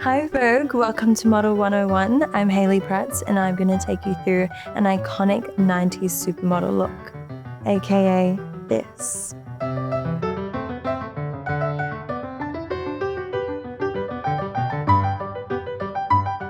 Hi Vogue, welcome to Model 101. I'm Hailey Prats and I'm going to take you through an iconic 90s supermodel look, aka this.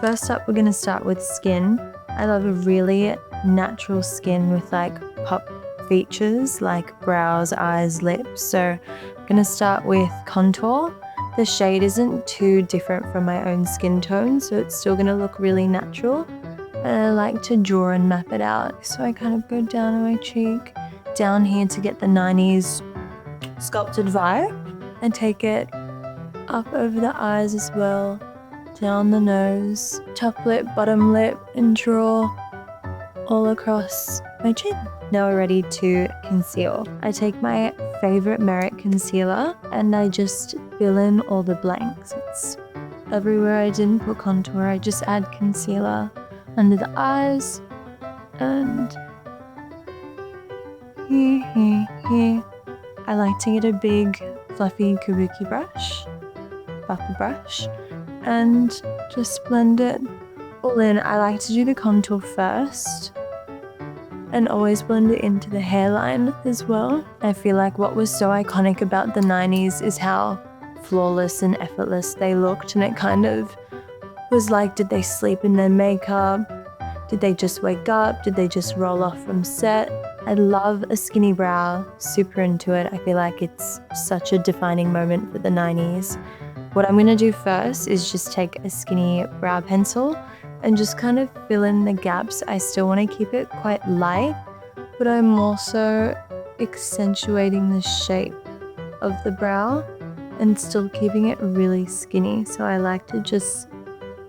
First up, we're going to start with skin. I love a really natural skin with like pop features like brows, eyes, lips. So I'm going to start with contour. The shade isn't too different from my own skin tone, so it's still going to look really natural. And I like to draw and map it out. So I kind of go down my cheek, down here to get the 90s sculpted vibe, and take it up over the eyes as well, down the nose, top lip, bottom lip, and draw all across my chin. Now we're ready to conceal. I take my favorite Merit concealer and I just fill in all the blanks. It's everywhere I didn't put contour, I just add concealer under the eyes and here. I like to get a big fluffy kabuki brush, buffer brush, and just blend it all in. I like to do the contour first and always blend it into the hairline as well. I feel like what was so iconic about the 90s is how flawless and effortless they looked, and it kind of was like, did they sleep in their makeup? Did they just wake up? Did they just roll off from set? I love a skinny brow, super into it. I feel like it's such a defining moment for the 90s. What I'm gonna do first is just take a skinny brow pencil and just kind of fill in the gaps. I still want to keep it quite light, but I'm also accentuating the shape of the brow and still keeping it really skinny. So I like to just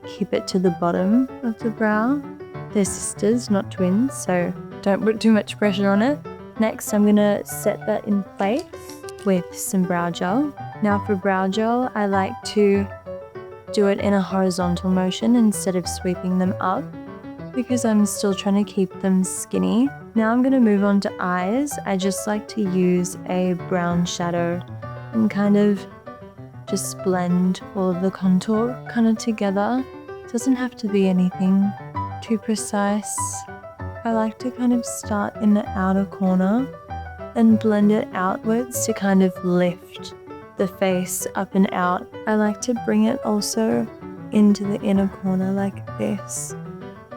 keep it to the bottom of the brow. They're sisters, not twins, so don't put too much pressure on it. Next, I'm gonna set that in place with some brow gel. Now for brow gel, I like to do it in a horizontal motion instead of sweeping them up because I'm still trying to keep them skinny. Now I'm going to move on to eyes. I just like to use a brown shadow and kind of just blend all of the contour kind of together. It doesn't have to be anything too precise. I like to kind of start in the outer corner and blend it outwards to kind of lift the face up and out. I like to bring it also into the inner corner like this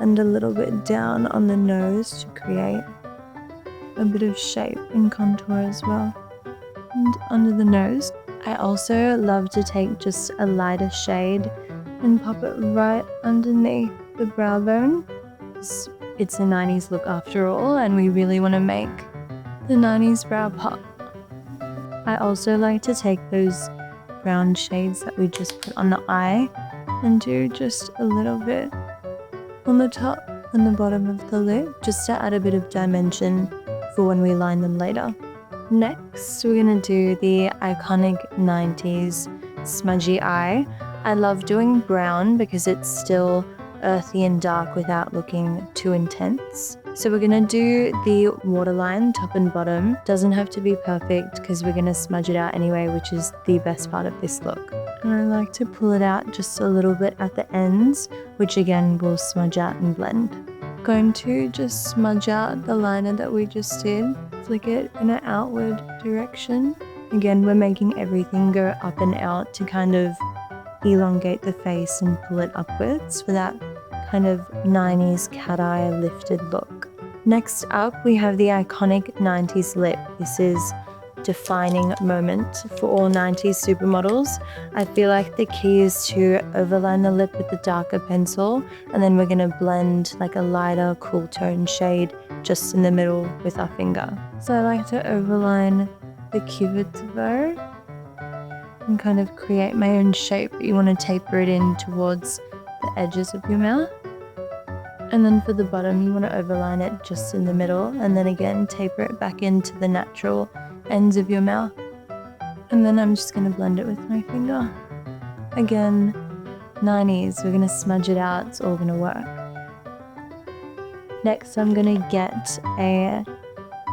and a little bit down on the nose to create a bit of shape and contour as well. And under the nose, I also love to take just a lighter shade and pop it right underneath the brow bone. It's a 90s look after all, and we really want to make the 90s brow pop. I also like to take those brown shades that we just put on the eye and do just a little bit on the top and the bottom of the lip, just to add a bit of dimension for when we line them later. Next, we're going to do the iconic 90s smudgy eye. I love doing brown because it's still earthy and dark without looking too intense. So we're gonna do the waterline top and bottom. Doesn't have to be perfect because we're gonna smudge it out anyway, which is the best part of this look. And I like to pull it out just a little bit at the ends, which again will smudge out and blend. Going to just smudge out the liner that we just did, flick it in an outward direction. Again, we're making everything go up and out to kind of elongate the face and pull it upwards for that kind of 90s cat eye lifted look. Next up, we have the iconic 90s lip. This is defining moment for all 90s supermodels. I feel like the key is to overline the lip with the darker pencil, and then we're gonna blend like a lighter cool tone shade just in the middle with our finger. So I like to overline the cupid's bow and kind of create my own shape. You want to taper it in towards the edges of your mouth. And then for the bottom, you want to overline it just in the middle, and then again taper it back into the natural ends of your mouth. And then I'm just going to blend it with my finger. Again, 90s, we're going to smudge it out, it's all going to work. Next, I'm going to get a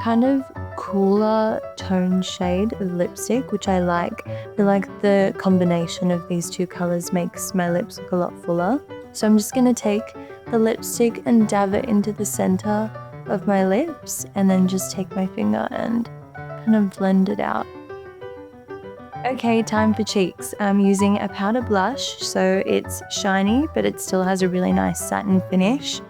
kind of cooler tone shade of lipstick, which I like. I feel like the combination of these two colors makes my lips look a lot fuller. So I'm just gonna take the lipstick and dab it into the center of my lips, and then just take my finger and kind of blend it out. Okay, time for cheeks. I'm using a powder blush, so it's shiny, but it still has a really nice satin finish.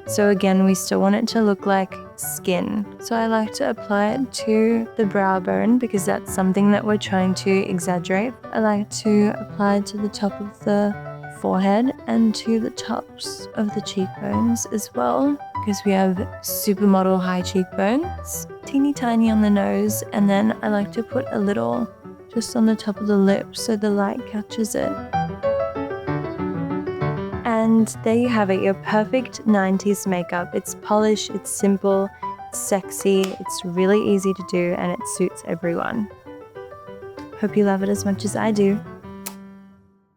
So again, we still want it to look like skin. So I like to apply it to the brow bone because that's something that we're trying to exaggerate. I like to apply it to the top of the forehead and to the tops of the cheekbones as well, because we have supermodel high cheekbones. Teeny tiny on the nose, and then I like to put a little just on the top of the lip so the light catches it. And there you have it, your perfect 90s makeup. It's polished, it's simple, it's sexy, it's really easy to do, and it suits everyone. Hope you love it as much as I do.